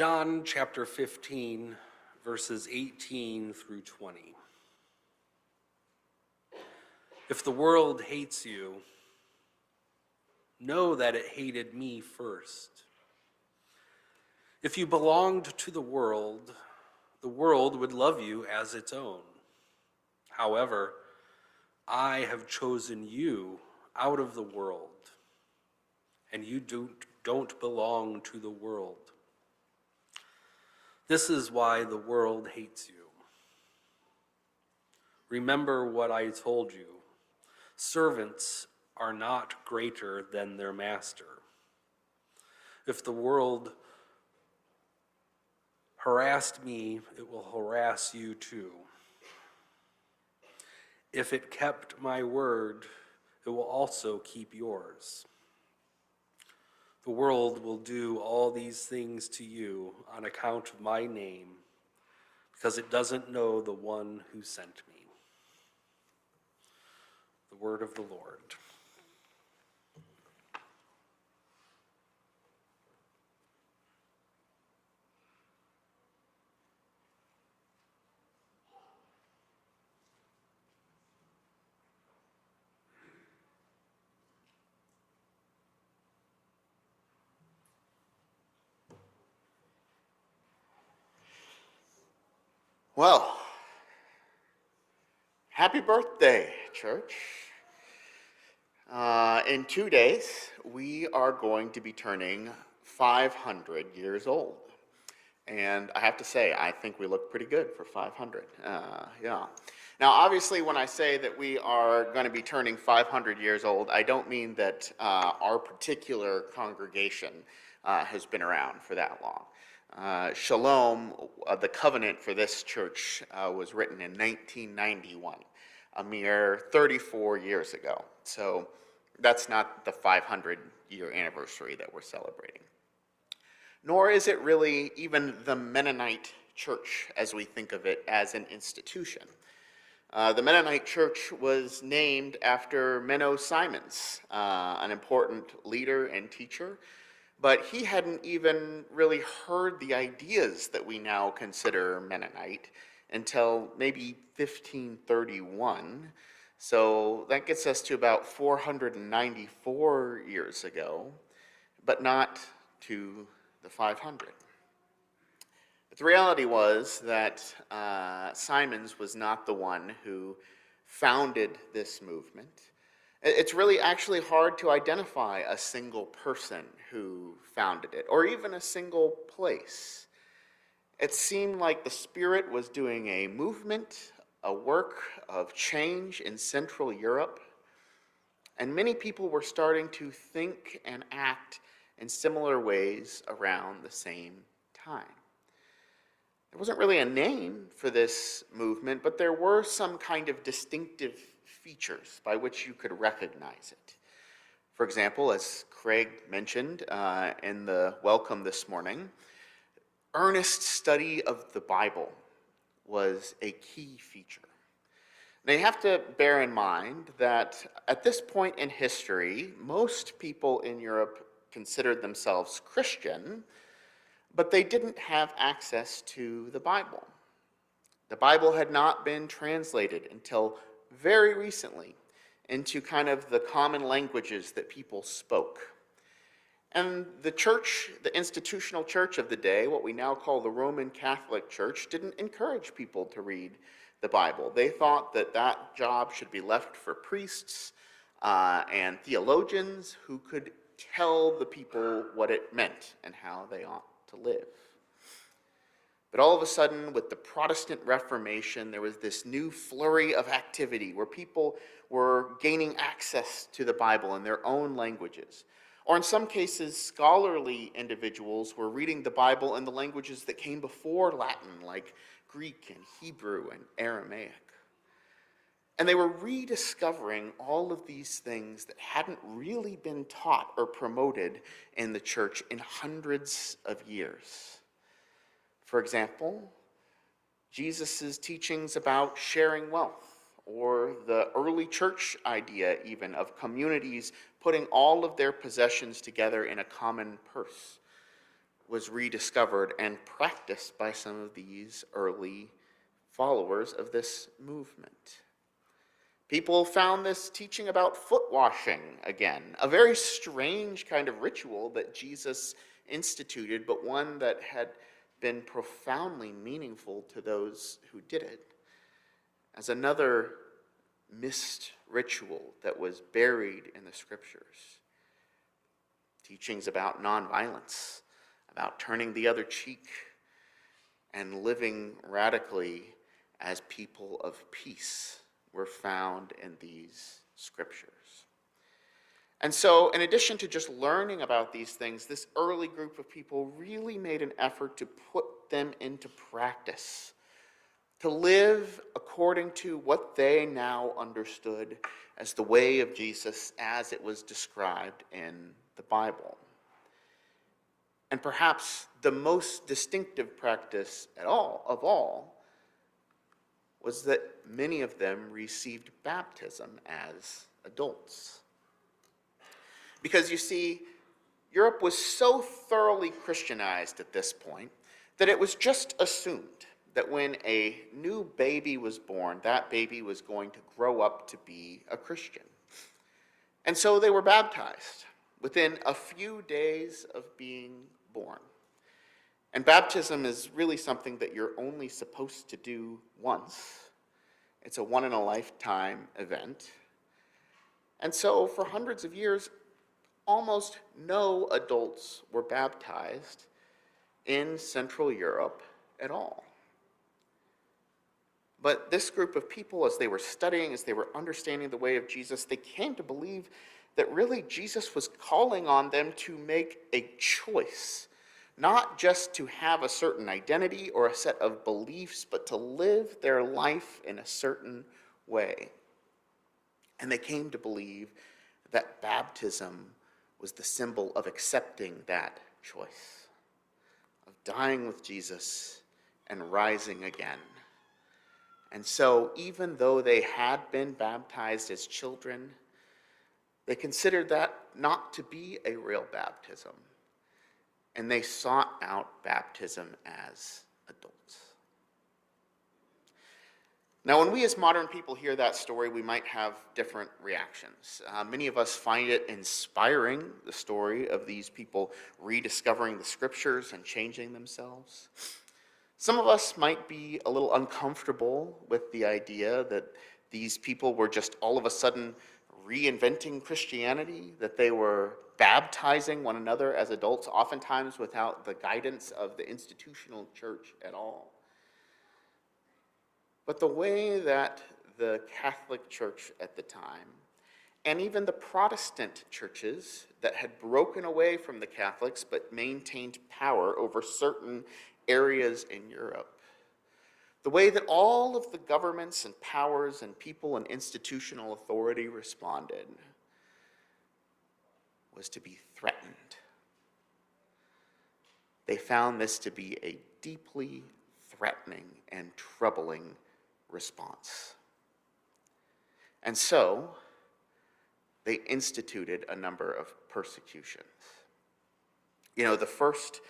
John chapter 15, verses 18 through 20. If the world hates you, know that it hated me first. If you belonged to the world would love you as its own. However, I have chosen you out of the world, and you don't belong to the world. This is why the world hates you. Remember what I told you. Servants are not greater than their master. If the world harassed me, it will harass you too. If it kept my word, it will also keep yours. The world will do all these things to you on account of my name, because it doesn't know the one who sent me. The word of the Lord. Well, happy birthday, church. In 2 days, we are going to be turning 500 years old. And I have to say, I think we look pretty good for 500. Yeah. Now, obviously, when I say that we are going to be turning 500 years old, I don't mean that our particular congregation has been around for that long. Shalom, the covenant for this church, was written in 1991, a mere 34 years ago. So that's not the 500-year anniversary that we're celebrating. Nor is it really even the Mennonite church as we think of it as an institution. The Mennonite church was named after Menno Simons, an important leader and teacher, but he hadn't even really heard the ideas that we now consider Mennonite until maybe 1531. So that gets us to about 494 years ago, but not to the 500. But the reality was that Simons was not the one who founded this movement. It's really actually hard to identify a single person who founded it, or even a single place. It seemed like the Spirit was doing a movement, a work of change in Central Europe, and many people were starting to think and act in similar ways around the same time. There wasn't really a name for this movement, but there were some kind of distinctive features by which you could recognize it. For example, as Craig mentioned in the welcome this morning, earnest study of the Bible was a key feature. Now you have to bear in mind that at this point in history, most people in Europe considered themselves Christian, but they didn't have access to the Bible. The Bible had not been translated until very recently into kind of the common languages that people spoke. And the church, the institutional church of the day, what we now call the Roman Catholic Church, didn't encourage people to read the Bible. They thought that that job should be left for priests and theologians who could tell the people what it meant and how they ought to live. But all of a sudden, with the Protestant Reformation, there was this new flurry of activity where people were gaining access to the Bible in their own languages. Or in some cases, scholarly individuals were reading the Bible in the languages that came before Latin, like Greek and Hebrew and Aramaic. And they were rediscovering all of these things that hadn't really been taught or promoted in the church in hundreds of years. For example, Jesus' teachings about sharing wealth, or the early church idea even of communities putting all of their possessions together in a common purse. was rediscovered and practiced by some of these early followers of this movement. People found this teaching about foot washing again, a very strange kind of ritual that Jesus instituted, but one that had been profoundly meaningful to those who did it, as another missed ritual that was buried in the scriptures. Teachings about nonviolence, about turning the other cheek, and living radically as people of peace were found in these scriptures. And so, in addition to just learning about these things, this early group of people really made an effort to put them into practice, to live according to what they now understood as the way of Jesus as it was described in the Bible. And perhaps the most distinctive practice of all was that many of them received baptism as adults. Because you see, Europe was so thoroughly Christianized at this point that it was just assumed that when a new baby was born, that baby was going to grow up to be a Christian. And so they were baptized within a few days of being born. And baptism is really something that you're only supposed to do once. It's a one-in-a-lifetime event. And so for hundreds of years, almost no adults were baptized in Central Europe at all. But this group of people, as they were studying, as they were understanding the way of Jesus, they came to believe that really Jesus was calling on them to make a choice, not just to have a certain identity or a set of beliefs, but to live their life in a certain way. And they came to believe that baptism was the symbol of accepting that choice, of dying with Jesus and rising again. And so, even though they had been baptized as children, they considered that not to be a real baptism, and they sought out baptism as adults. Now, when we as modern people hear that story, we might have different reactions. Many of us find it inspiring, the story of these people rediscovering the scriptures and changing themselves. Some of us might be a little uncomfortable with the idea that these people were just all of a sudden reinventing Christianity, that they were baptizing one another as adults, oftentimes without the guidance of the institutional church at all. But the way that the Catholic Church at the time, and even the Protestant churches that had broken away from the Catholics but maintained power over certain areas in Europe, the way that all of the governments and powers and people and institutional authority responded was to be threatened. They found this to be a deeply threatening and troubling response. And so, they instituted a number of persecutions. You know, the first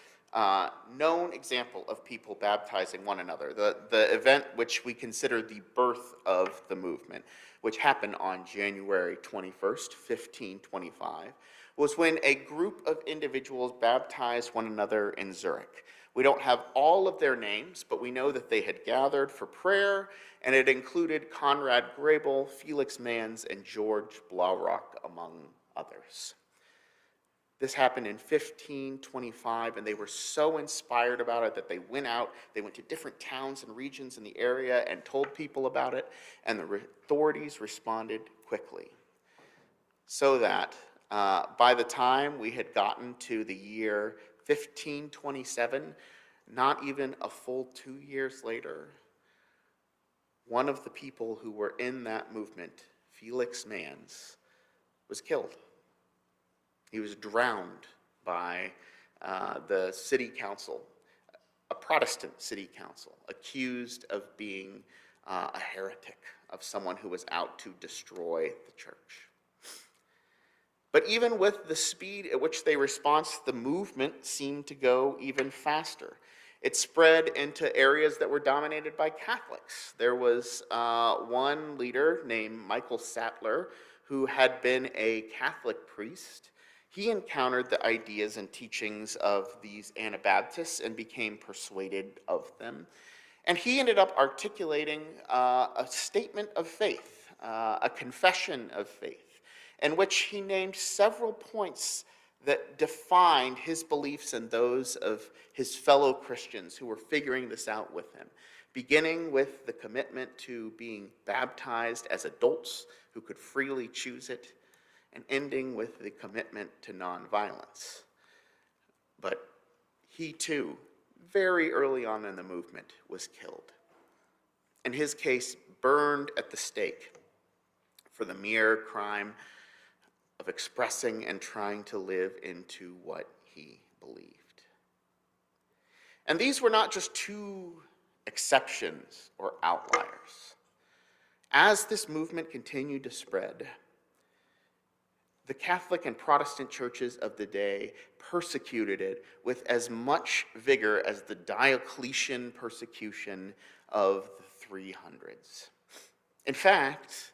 known example of people baptizing one another, the event which we consider the birth of the movement, which happened on January 21st, 1525, was when a group of individuals baptized one another in Zurich. We don't have all of their names, but we know that they had gathered for prayer, and it included Conrad Grebel, Felix Manz, and George Blaurock, among others. This happened in 1525, and they were so inspired about it that they went out, they went to different towns and regions in the area and told people about it, and the authorities responded quickly. So that by the time we had gotten to the year 1527, not even a full 2 years later, one of the people who were in that movement, Felix Manz, was killed. He was drowned by the city council, a Protestant city council, accused of being a heretic, of someone who was out to destroy the church. But even with the speed at which they responded, the movement seemed to go even faster. It spread into areas that were dominated by Catholics. There was one leader named Michael Sattler who had been a Catholic priest. He encountered the ideas and teachings of these Anabaptists and became persuaded of them. And he ended up articulating a statement of faith, a confession of faith, in which he named several points that defined his beliefs and those of his fellow Christians who were figuring this out with him, beginning with the commitment to being baptized as adults who could freely choose it, and ending with the commitment to nonviolence. But he too, very early on in the movement, was killed. In his case, burned at the stake for the mere crime of expressing and trying to live into what he believed. And these were not just two exceptions or outliers. As this movement continued to spread, the Catholic and Protestant churches of the day persecuted it with as much vigor as the Diocletian persecution of the 300s. In fact,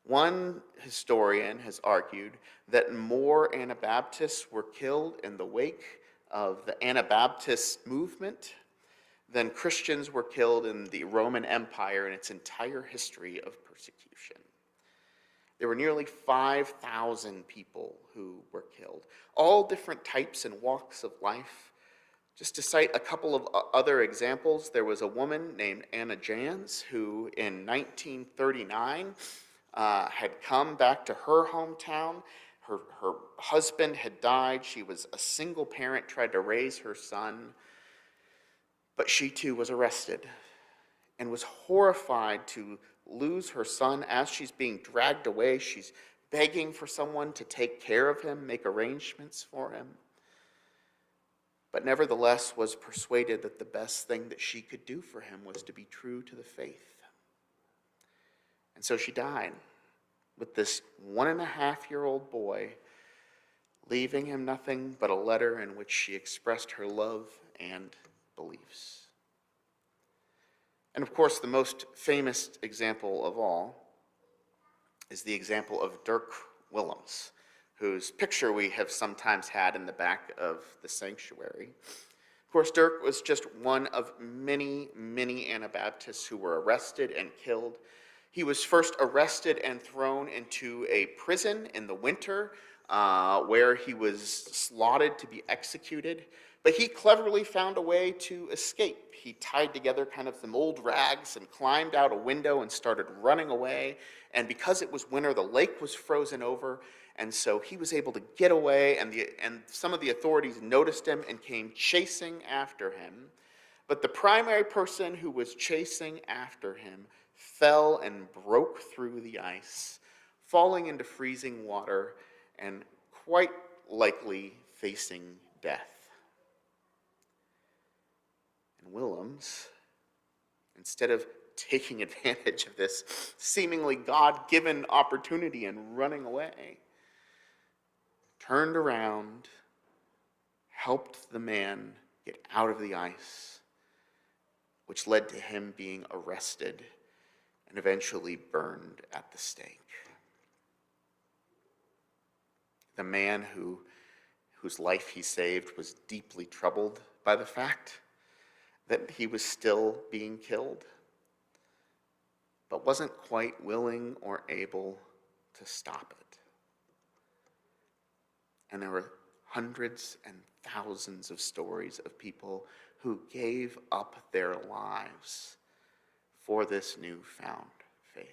one historian has argued that more Anabaptists were killed in the wake of the Anabaptist movement than Christians were killed in the Roman Empire in its entire history of persecution. There were nearly 5,000 people who were killed, all different types and walks of life. Just to cite a couple of other examples, there was a woman named Anna Jans who in 1939 had come back to her hometown. Her husband had died. She was a single parent, tried to raise her son. But she too was arrested and was horrified to lose her son as she's being dragged away. She's begging for someone to take care of him, make arrangements for him. But nevertheless was persuaded that the best thing that she could do for him was to be true to the faith. And so she died with this 1.5-year-old boy, leaving him nothing but a letter in which she expressed her love and beliefs. And of course, the most famous example of all is the example of Dirk Willems, whose picture we have sometimes had in the back of the sanctuary. Of course, Dirk was just one of many, many Anabaptists who were arrested and killed. He was first arrested and thrown into a prison in the winter where he was slotted to be executed. But he cleverly found a way to escape. He tied together kind of some old rags and climbed out a window and started running away. And because it was winter, the lake was frozen over. And so he was able to get away, and some of the authorities noticed him and came chasing after him. But the primary person who was chasing after him fell and broke through the ice, falling into freezing water and quite likely facing death. And Willems, instead of taking advantage of this seemingly God-given opportunity and running away, turned around, helped the man get out of the ice, which led to him being arrested and eventually burned at the stake. The man whose life he saved was deeply troubled by the fact that he was still being killed, but wasn't quite willing or able to stop it. And there were hundreds and thousands of stories of people who gave up their lives for this newfound faith.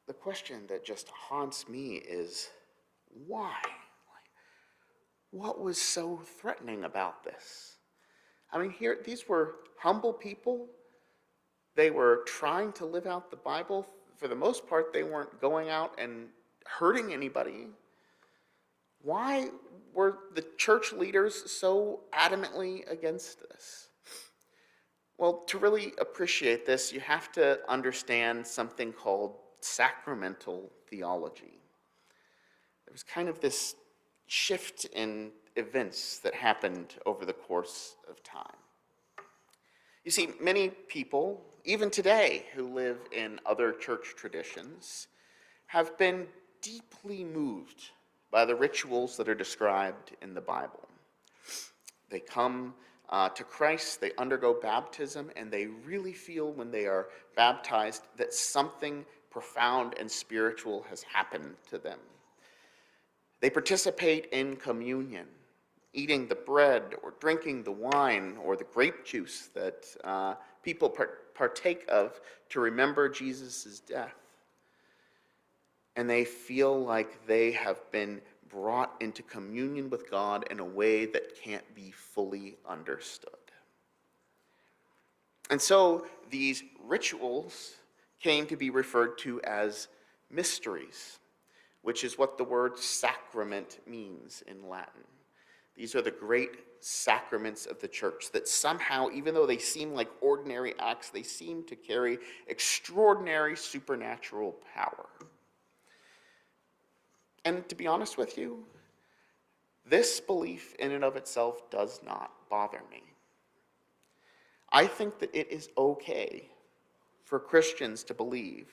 The question that just haunts me is, why? What was so threatening about this? I mean, these were humble people. They were trying to live out the Bible. For the most part, they weren't going out and hurting anybody. Why were the church leaders so adamantly against this? Well, to really appreciate this, you have to understand something called sacramental theology. There was kind of this shift in events that happened over the course of time. You see, many people, even today, who live in other church traditions, have been deeply moved by the rituals that are described in the Bible. They come to Christ, they undergo baptism, and they really feel when they are baptized that something profound and spiritual has happened to them. They participate in communion, eating the bread or drinking the wine or the grape juice that people partake of to remember Jesus' death. And they feel like they have been brought into communion with God in a way that can't be fully understood. And so these rituals came to be referred to as mysteries, which is what the word sacrament means in Latin. These are the great sacraments of the church that somehow, even though they seem like ordinary acts, they seem to carry extraordinary supernatural power. And to be honest with you, this belief in and of itself does not bother me. I think that it is okay for Christians to believe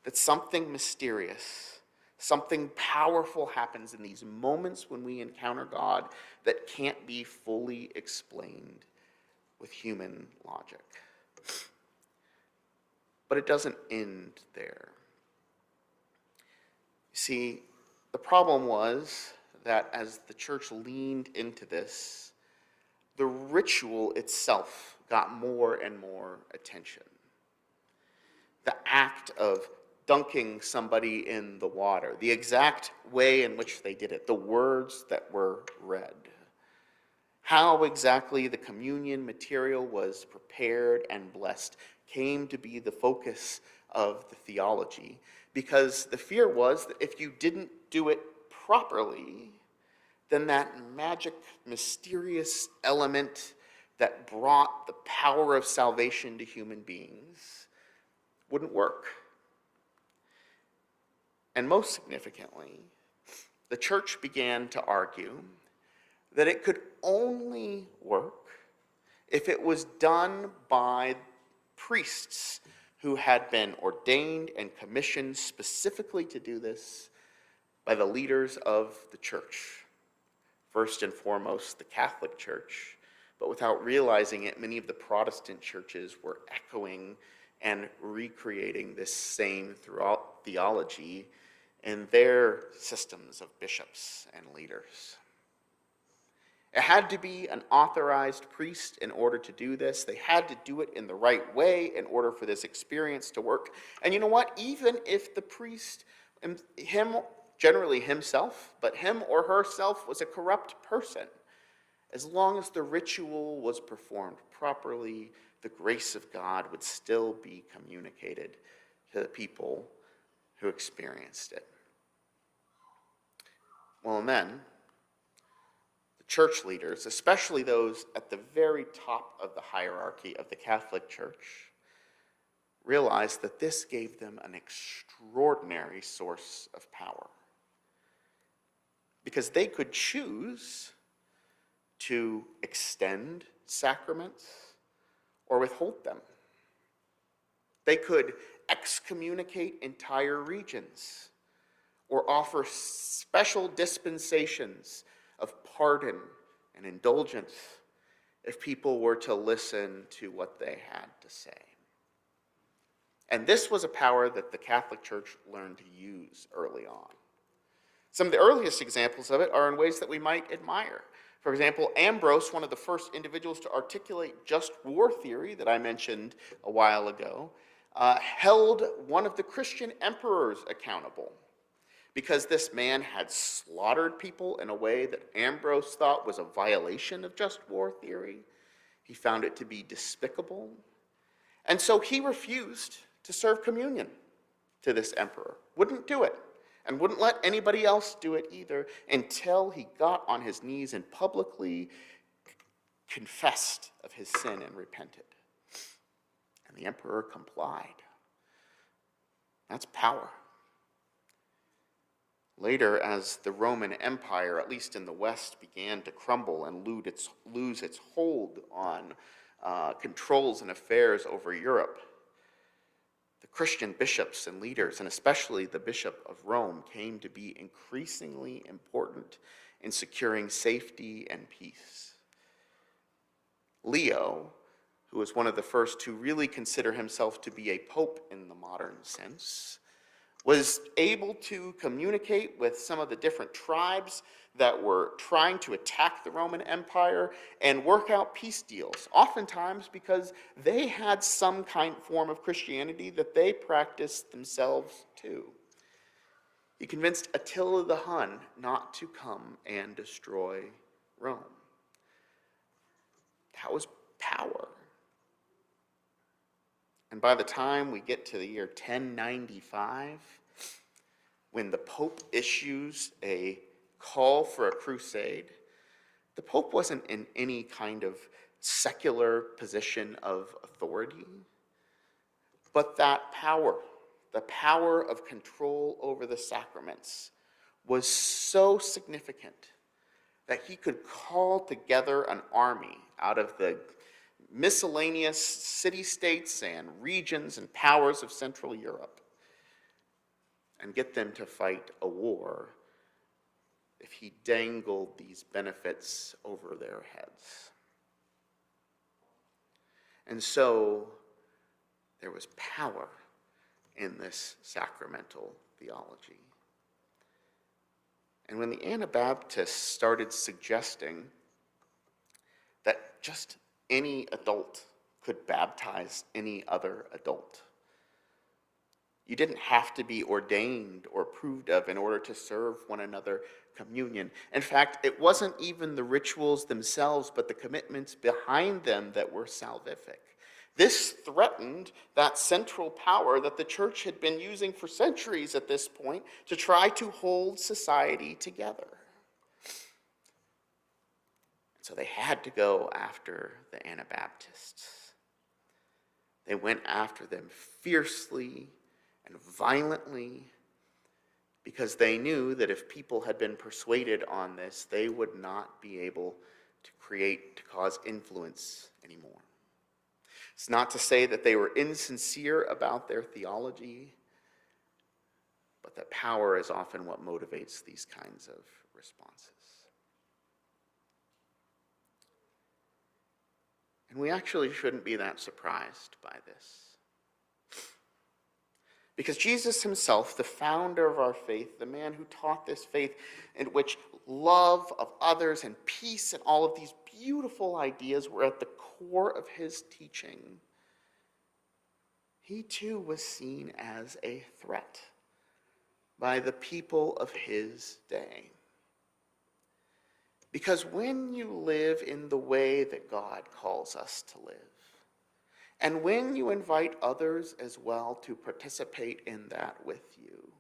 that something mysterious, something powerful happens in these moments when we encounter God that can't be fully explained with human logic. But it doesn't end there. You see, the problem was that as the church leaned into this, the ritual itself got more and more attention. The act of dunking somebody in the water, the exact way in which they did it, the words that were read, how exactly the communion material was prepared and blessed came to be the focus of the theology, because the fear was that if you didn't do it properly, then that magic, mysterious element that brought the power of salvation to human beings wouldn't work. And most significantly, the church began to argue that it could only work if it was done by priests who had been ordained and commissioned specifically to do this by the leaders of the church. First and foremost, the Catholic Church, but without realizing it, many of the Protestant churches were echoing and recreating this same throughout theology in their systems of bishops and leaders. It had to be an authorized priest in order to do this. They had to do it in the right way in order for this experience to work. And you know what? Even if the priest, generally himself, but him or herself was a corrupt person, as long as the ritual was performed properly, the grace of God would still be communicated to the people who experienced it. Well, and then the church leaders, especially those at the very top of the hierarchy of the Catholic Church, realized that this gave them an extraordinary source of power, because they could choose to extend sacraments or withhold them. They could excommunicate entire regions or offer special dispensations of pardon and indulgence if people were to listen to what they had to say. And this was a power that the Catholic Church learned to use early on. Some of the earliest examples of it are in ways that we might admire. For example, Ambrose, one of the first individuals to articulate just war theory that I mentioned a while ago, held one of the Christian emperors accountable because this man had slaughtered people in a way that Ambrose thought was a violation of just war theory. He found it to be despicable. And so he refused to serve communion to this emperor, wouldn't do it, and wouldn't let anybody else do it either until he got on his knees and publicly confessed of his sin and repented. And the emperor complied. That's power. Later, as the Roman Empire, at least in the West, began to crumble and lose its hold on controls and affairs over Europe, the Christian bishops and leaders, and especially the Bishop of Rome, came to be increasingly important in securing safety and peace. Leo, who was one of the first to really consider himself to be a pope in the modern sense, was able to communicate with some of the different tribes that were trying to attack the Roman Empire and work out peace deals, oftentimes because they had some form of Christianity that they practiced themselves too. He convinced Attila the Hun not to come and destroy Rome. That was power. And by the time we get to the year 1095, when the Pope issues a call for a crusade, the Pope wasn't in any kind of secular position of authority, but that power, the power of control over the sacraments, was so significant that he could call together an army out of the miscellaneous city-states and regions and powers of Central Europe and get them to fight a war if he dangled these benefits over their heads. And so there was power in this sacramental theology. And when the Anabaptists started suggesting that just any adult could baptize any other adult, you didn't have to be ordained or approved of in order to serve one another communion. In fact, it wasn't even the rituals themselves, but the commitments behind them that were salvific. This threatened that central power that the church had been using for centuries at this point to try to hold society together. So they had to go after the Anabaptists. They went after them fiercely and violently because they knew that if people had been persuaded on this, they would not be able to cause influence anymore. It's not to say that they were insincere about their theology, but that power is often what motivates these kinds of responses. And we actually shouldn't be that surprised by this. Because Jesus himself, the founder of our faith, the man who taught this faith in which love of others and peace and all of these beautiful ideas were at the core of his teaching, he too was seen as a threat by the people of his day. Because when you live in the way that God calls us to live, and when you invite others as well to participate in that with you,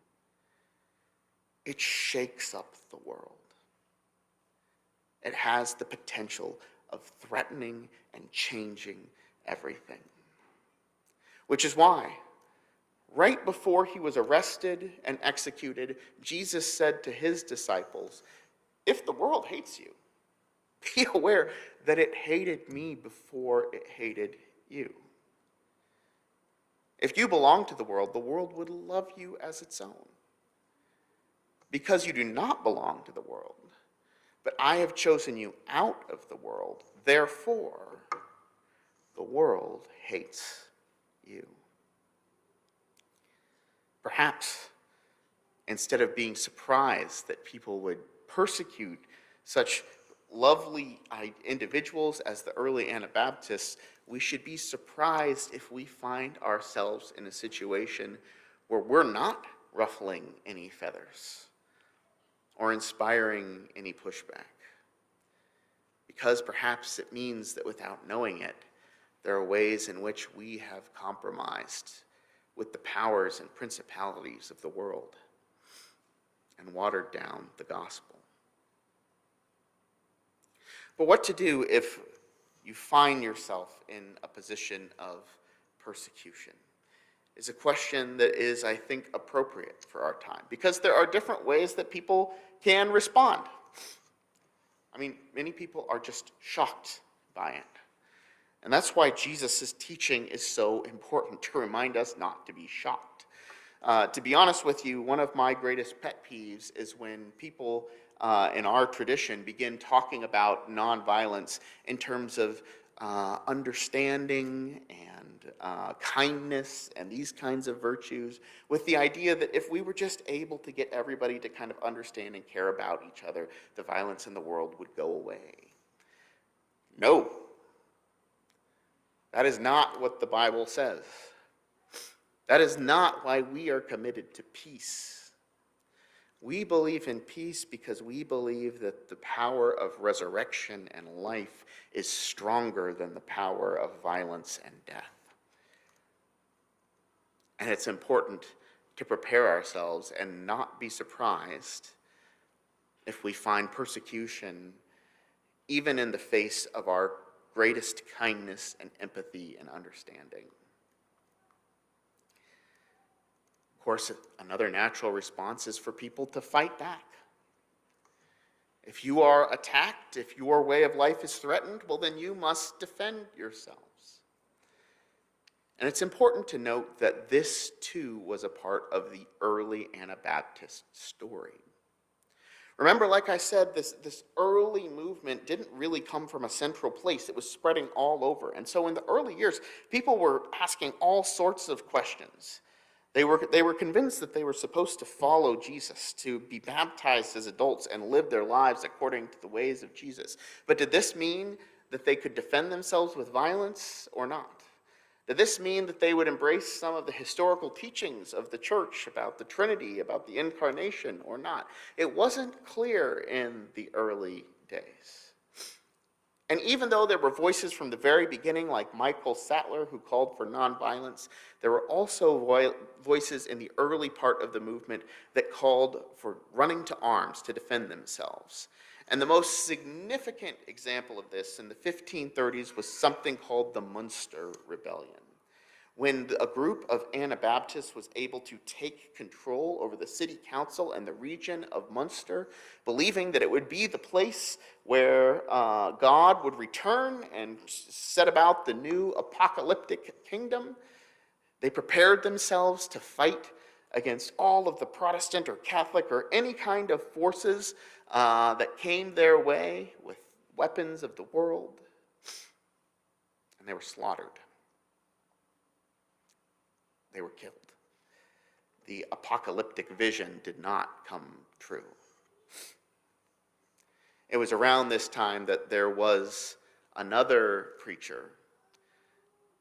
it shakes up the world. It has the potential of threatening and changing everything. Which is why, right before he was arrested and executed, Jesus said to his disciples, "If the world hates you, be aware that it hated me before it hated you. If you belong to the world would love you as its own. Because you do not belong to the world, but I have chosen you out of the world, therefore the world hates you." Perhaps instead of being surprised that people would persecute such lovely individuals as the early Anabaptists, we should be surprised if we find ourselves in a situation where we're not ruffling any feathers or inspiring any pushback. Because perhaps it means that without knowing it, there are ways in which we have compromised with the powers and principalities of the world and watered down the gospel. But what to do if you find yourself in a position of persecution? is a question that is, I think, appropriate for our time, because there are different ways that people can respond. I mean, many people are just shocked by it. And that's why Jesus' teaching is so important, to remind us not to be shocked. To be honest with you, one of my greatest pet peeves is when people in our tradition begin talking about nonviolence in terms of understanding and kindness and these kinds of virtues, with the idea that if we were just able to get everybody to kind of understand and care about each other, the violence in the world would go away. No. That is not what the Bible says. That is not why we are committed to peace. We believe in peace because we believe that the power of resurrection and life is stronger than the power of violence and death. And it's important to prepare ourselves and not be surprised if we find persecution even in the face of our greatest kindness and empathy and understanding. Of course, another natural response is for people to fight back. If you are attacked, if your way of life is threatened, well, then you must defend yourselves. And it's important to note that this, too, was a part of the early Anabaptist story. Remember, like I said, this early movement didn't really come from a central place. It was spreading all over. And so in the early years, people were asking all sorts of questions. They were convinced that they were supposed to follow Jesus, to be baptized as adults and live their lives according to the ways of Jesus. But did this mean that they could defend themselves with violence or not? Did this mean that they would embrace some of the historical teachings of the church about the Trinity, about the Incarnation, or not? It wasn't clear in the early days. And even though there were voices from the very beginning, like Michael Sattler, who called for nonviolence, there were also voices in the early part of the movement that called for running to arms to defend themselves. And the most significant example of this in the 1530s was something called the Munster Rebellion, when a group of Anabaptists was able to take control over the city council and the region of Munster, believing that it would be the place where God would return and set about the new apocalyptic kingdom. They prepared themselves to fight against all of the Protestant or Catholic or any kind of forces that came their way with weapons of the world, and they were slaughtered. They were killed. The apocalyptic vision did not come true. It was around this time that there was another preacher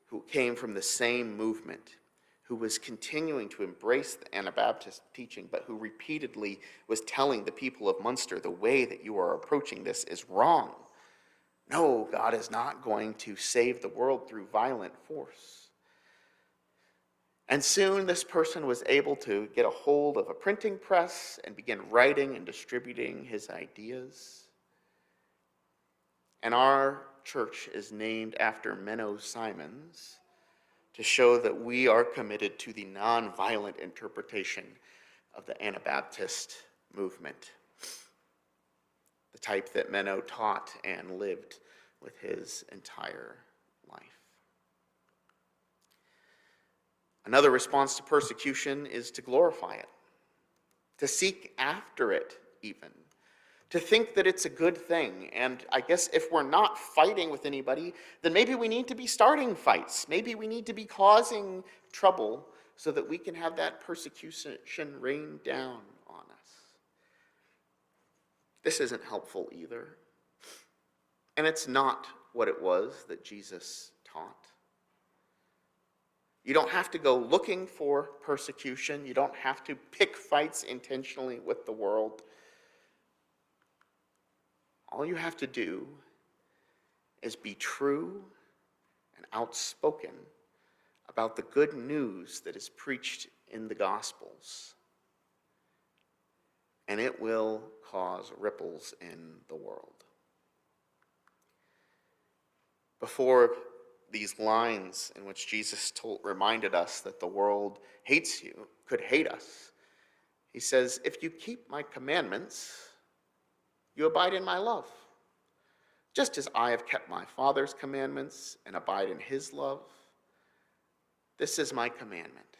who came from the same movement, who was continuing to embrace the Anabaptist teaching, but who repeatedly was telling the people of Munster, the way that you are approaching this is wrong. No, God is not going to save the world through violent force. And soon this person was able to get a hold of a printing press and begin writing and distributing his ideas. And our church is named after Menno Simons, to show that we are committed to the nonviolent interpretation of the Anabaptist movement, the type that Menno taught and lived with his entire life. Another response to persecution is to glorify it, to seek after it even, to think that it's a good thing. And I guess if we're not fighting with anybody, then maybe we need to be starting fights. Maybe we need to be causing trouble so that we can have that persecution rain down on us. This isn't helpful either. And it's not what it was that Jesus taught. You don't have to go looking for persecution. You don't have to pick fights intentionally with the world. All you have to do is be true and outspoken about the good news that is preached in the Gospels, and it will cause ripples in the world. Before these lines in which Jesus reminded us that the world hates you, could hate us. He says, if you keep my commandments, you abide in my love. Just as I have kept my Father's commandments and abide in his love, this is my commandment,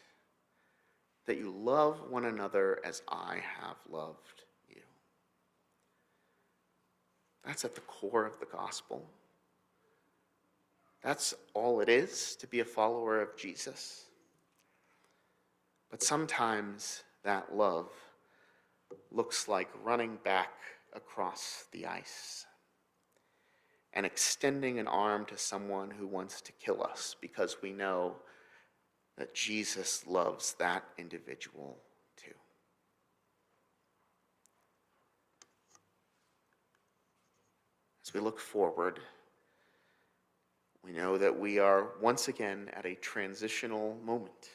that you love one another as I have loved you. That's at the core of the gospel. That's all it is to be a follower of Jesus. But sometimes that love looks like running back across the ice and extending an arm to someone who wants to kill us because we know that Jesus loves that individual too. As we look forward, we know that we are once again at a transitional moment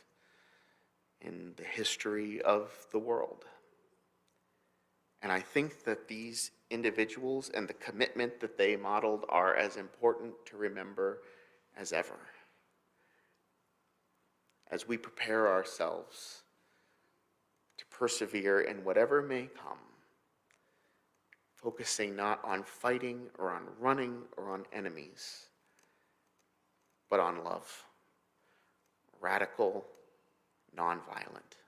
in the history of the world. And I think that these individuals and the commitment that they modeled are as important to remember as ever. As we prepare ourselves to persevere in whatever may come, focusing not on fighting or on running or on enemies, but on love, radical, nonviolent.